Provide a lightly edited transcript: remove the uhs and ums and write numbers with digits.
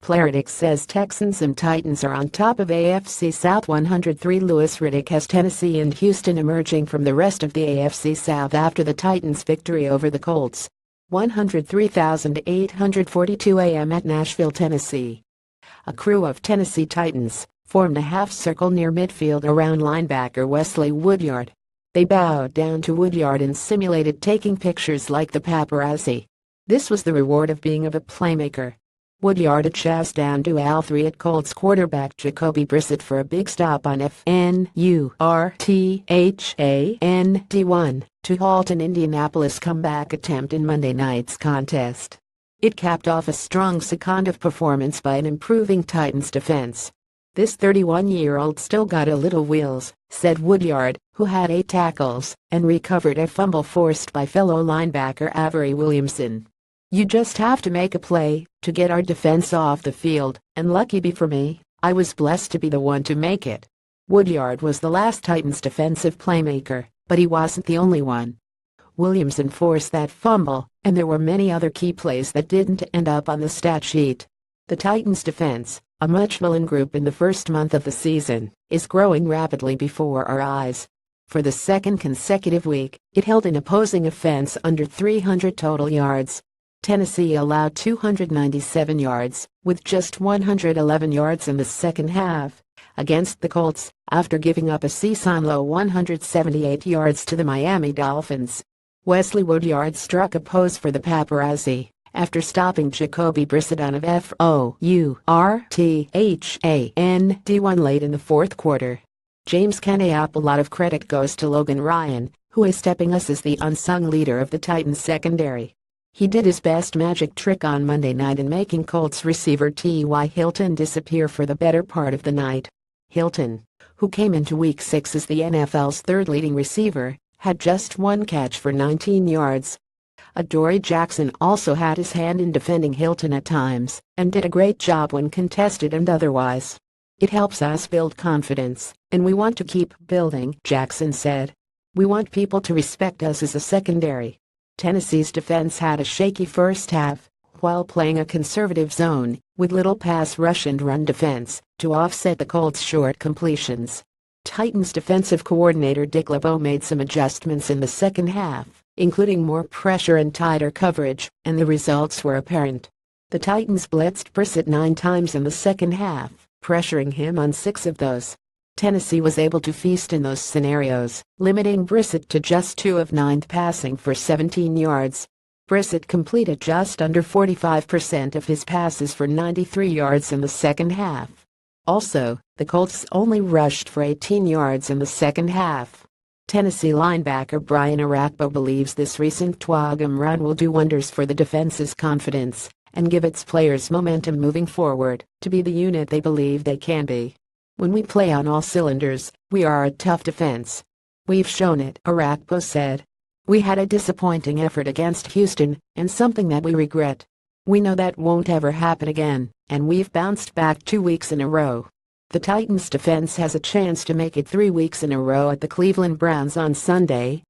Playerdick says Texans and Titans are on top of AFC South 103. Louis Riddick has Tennessee and Houston emerging from the rest of the AFC South after the Titans' victory over the Colts. 103,842 AM at Nashville, Tennessee. A crew of Tennessee Titans formed a half circle near midfield around linebacker Wesley Woodyard. They bowed down to Woodyard and simulated taking pictures like the paparazzi. This was the reward of being a playmaker. Woodyard chased down dual 3 at Colts quarterback Jacoby Brissett for a big stop on FNURTHAND1 to halt an Indianapolis comeback attempt in Monday night's contest. It capped off a strong second-half performance by an improving Titans defense. "This 31-year-old still got a little wheels," said Woodyard, who had 8 tackles and recovered a fumble forced by fellow linebacker Avery Williamson. "You just have to make a play to get our defense off the field, and lucky for me, I was blessed to be the one to make it." Woodyard was the last Titans defensive playmaker, but he wasn't the only one. Williamson forced that fumble, and there were many other key plays that didn't end up on the stat sheet. The Titans defense, a much-maligned group in the first month of the season, is growing rapidly before our eyes. For the second consecutive week, it held an opposing offense under 300 total yards. Tennessee allowed 297 yards, with just 111 yards in the second half, against the Colts, after giving up a season-low 178 yards to the Miami Dolphins. Wesley Woodyard struck a pose for the paparazzi after stopping Jacoby Brissett on a FOURTHAND1 late in the fourth quarter. James Caniap. A lot of credit goes to Logan Ryan, who is stepping up as the unsung leader of the Titans secondary. He did his best magic trick on Monday night in making Colts receiver T.Y. Hilton disappear for the better part of the night. Hilton, who came into Week 6 as the NFL's third leading receiver, had just 1 catch for 19 yards. Adoree Jackson also had his hand in defending Hilton at times and did a great job when contested and otherwise. "It helps us build confidence, and we want to keep building," Jackson said. "We want people to respect us as a secondary." Tennessee's defense had a shaky first half, while playing a conservative zone, with little pass rush and run defense, to offset the Colts' short completions. Titans defensive coordinator Dick LeBeau made some adjustments in the second half, including more pressure and tighter coverage, and the results were apparent. The Titans blitzed Brissett 9 times in the second half, pressuring him on 6 of those. Tennessee was able to feast in those scenarios, limiting Brissett to just 2 of 9 passing for 17 yards. Brissett completed just under 45% of his passes for 93 yards in the second half. Also, the Colts only rushed for 18 yards in the second half. Tennessee linebacker Brian Orakpo believes this recent Twagam run will do wonders for the defense's confidence and give its players momentum moving forward to be the unit they believe they can be. "When we play on all cylinders, we are a tough defense. We've shown it," Orakpo said. "We had a disappointing effort against Houston, and something that we regret. We know that won't ever happen again, and we've bounced back 2 weeks in a row." The Titans defense has a chance to make it 3 weeks in a row at the Cleveland Browns on Sunday,